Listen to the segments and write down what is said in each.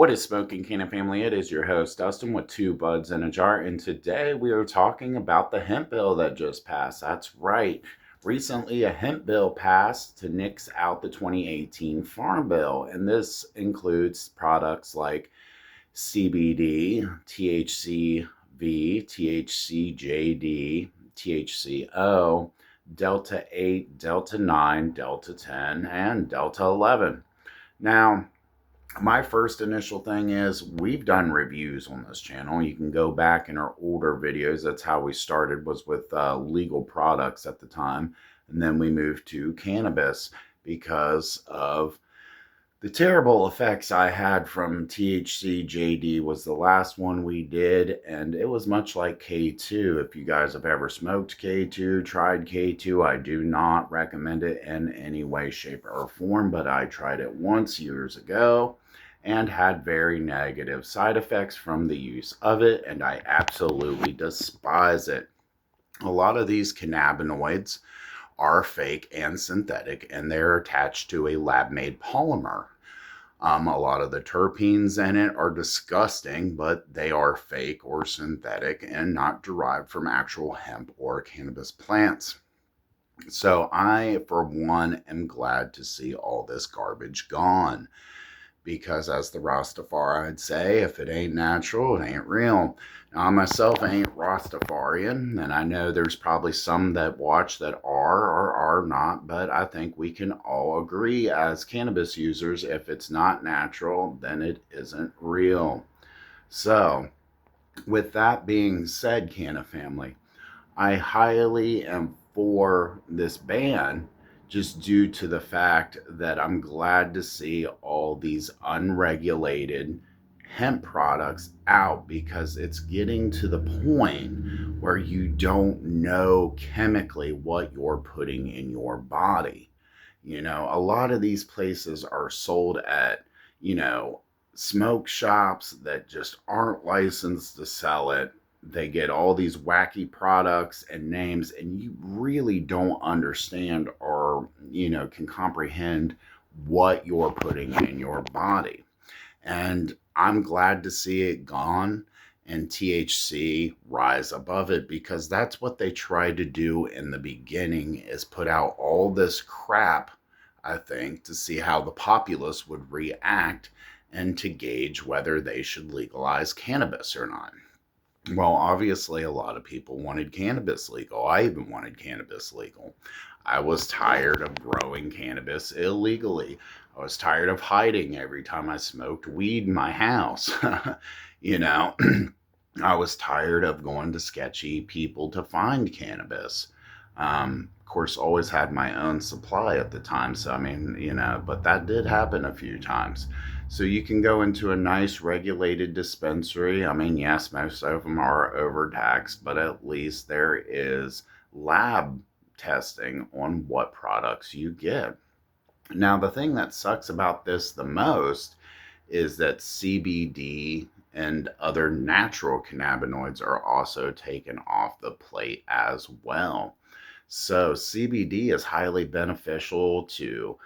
What is smoking, Canna family? It is your host, Dustin, with two buds in a jar. And today we are talking about the hemp bill that just passed. That's right. Recently, a hemp bill passed to nix out the 2018 Farm Bill. And this includes products like CBD, THCV, THCJD, THCO, Delta 8, Delta 9, Delta 10, and Delta 11. Now, my first initial thing is we've done reviews on this channel. You can go back in our older videos. That's how we started, was with legal products at the time. And then we moved to cannabis because of the terrible effects I had from THC JD. Was the last one we did, and it was much like K2. If you guys have ever smoked K2, tried K2, I do not recommend it in any way, shape, or form, but I tried it once years ago and had very negative side effects from the use of it, and I absolutely despise it. A lot of these cannabinoids are fake and synthetic, and they're attached to a lab-made polymer. A lot of the terpenes in it are disgusting, but they are fake or synthetic and not derived from actual hemp or cannabis plants. So I, for one, am glad to see all this garbage gone. Because as the Rastafari'd say, if it ain't natural, it ain't real. Now, I myself ain't Rastafarian, and I know there's probably some that watch that are or are not, but I think we can all agree as cannabis users, if it's not natural, then it isn't real. So, with that being said, Canna family, I highly am for this ban, just due to the fact that I'm glad to see all these unregulated hemp products out, because it's getting to the point where you don't know chemically what you're putting in your body. A lot of these places are sold at, smoke shops that just aren't licensed to sell it. They get all these wacky products and names, and you really don't understand or can comprehend what you're putting in your body. And I'm glad to see it gone and THC rise above it, because that's what they tried to do in the beginning, is put out all this crap, I think, to see how the populace would react and to gauge whether they should legalize cannabis or not. Well, obviously, a lot of people wanted cannabis legal. I even wanted cannabis legal. I was tired of growing cannabis illegally. I was tired of hiding every time I smoked weed in my house. you know, I was tired of going to sketchy people to find cannabis. Of course, always had my own supply at the time. So, I mean, but that did happen a few times. So you can go into a nice regulated dispensary. I mean, yes, most of them are overtaxed, but at least there is lab testing on what products you get. Now, the thing that sucks about this the most is that CBD and other natural cannabinoids are also taken off the plate as well. So CBD is highly beneficial to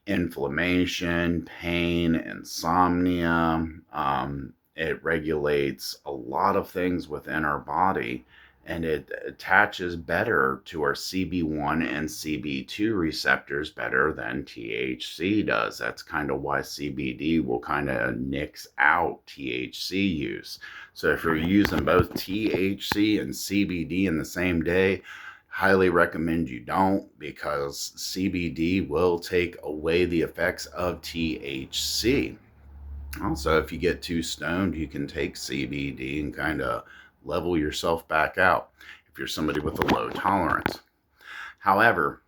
inflammation, pain, insomnia. It regulates a lot of things within our body, and it attaches better to our CB1 and CB2 receptors better than THC does. That's kind of why CBD will kind of nix out THC use. So if you're using both THC and CBD in the same day, highly recommend you don't, because CBD will take away the effects of THC. Also, if you get too stoned, you can take CBD and kind of level yourself back out if you're somebody with a low tolerance. However,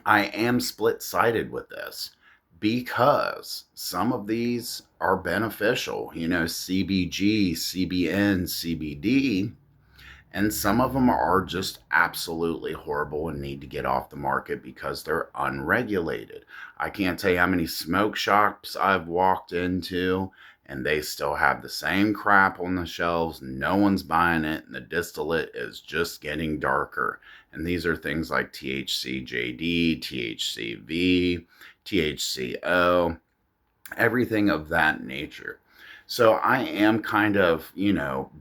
I am split-sided with this, because some of these are beneficial, CBG, CBN, CBD, and some of them are just absolutely horrible and need to get off the market because they're unregulated. I can't tell you how many smoke shops I've walked into, and they still have the same crap on the shelves. No one's buying it, and the distillate is just getting darker. And these are things like THCJD, THCV, THCO, everything of that nature. So I am kind of,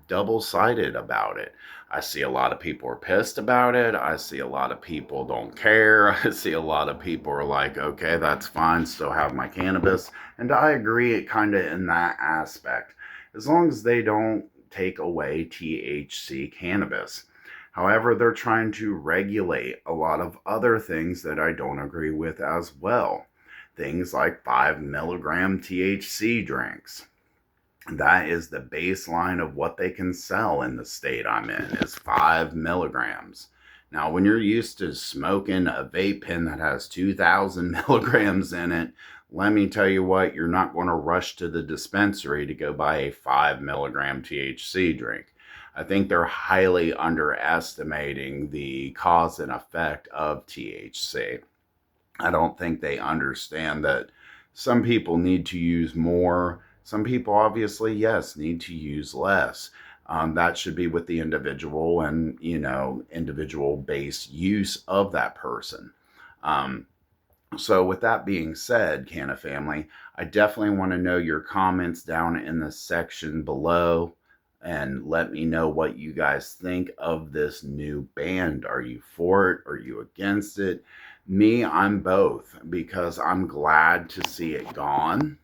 double-sided about it. I see a lot of people are pissed about it. I see a lot of people don't care. I see a lot of people are like, okay, that's fine, still have my cannabis. And I agree kind of in that aspect, as long as they don't take away THC cannabis. However, they're trying to regulate a lot of other things that I don't agree with as well. Things like 5 milligram THC drinks. That is the baseline of what they can sell in the state I'm in, is 5 milligrams. Now, when you're used to smoking a vape pen that has 2,000 milligrams in it, let me tell you what, you're not going to rush to the dispensary to go buy a 5 milligram THC drink. I think they're highly underestimating the cause and effect of THC. I don't think they understand that some people need to use more. Some people, obviously, yes, need to use less. That should be with the individual and, individual based use of that person. Um, so, with that being said, Canna family, I definitely want to know your comments down in the section below and let me know what you guys think of this new band. Are you for it? Are you against it? Me, I'm both because I'm glad to see it gone.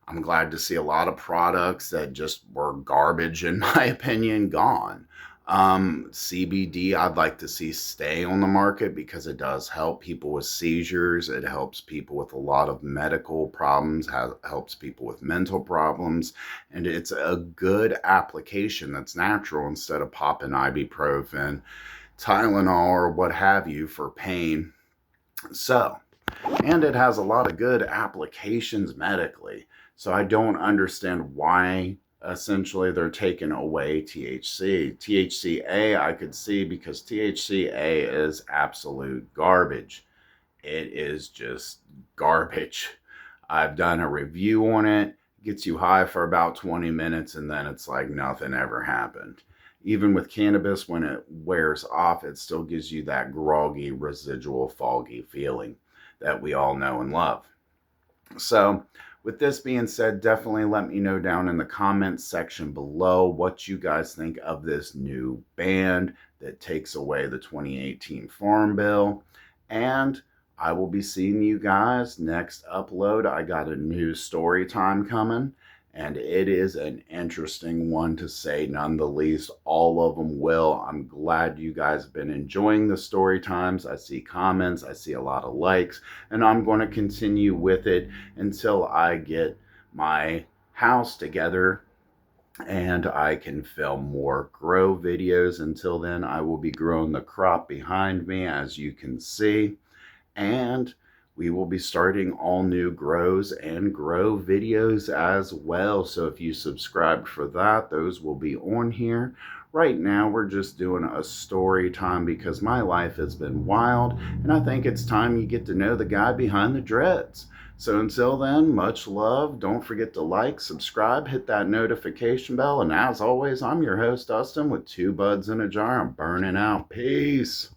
I'm glad to see a lot of products that just were garbage, in my opinion, gone. CBD, I'd like to see stay on the market because it does help people with seizures. It helps people with a lot of medical problems, helps people with mental problems, and it's a good application that's natural instead of popping ibuprofen, Tylenol, or what have you for pain. So, and it has a lot of good applications medically. So I don't understand why essentially they're taking away THC. THCA I could see because THCA is absolute garbage. It is just garbage. I've done a review on it. Gets you high for about 20 minutes and then it's like nothing ever happened. Even with cannabis, when it wears off, it still gives you that groggy, residual, foggy feeling that we all know and love. So, with this being said, definitely let me know down in the comments section below what you guys think of this new ban that takes away the 2018 Farm Bill. And I will be seeing you guys next upload. I got a new story time coming, and it is an interesting one to say none the least. All of them will. I'm glad you guys have been enjoying the story times. I see comments, I see a lot of likes, and I'm going to continue with it until I get my house together and I can film more grow videos. Until then, I will be growing the crop behind me, as you can see, and we will be starting all new grows and grow videos as well. So if you subscribed for that, those will be on here. Right now, we're just doing a story time because my life has been wild, and I think it's time you get to know the guy behind the dreads. So until then, much love. Don't forget to like, subscribe, hit that notification bell, and as always, I'm your host, Dustin, with two buds in a jar. I'm burning out. Peace.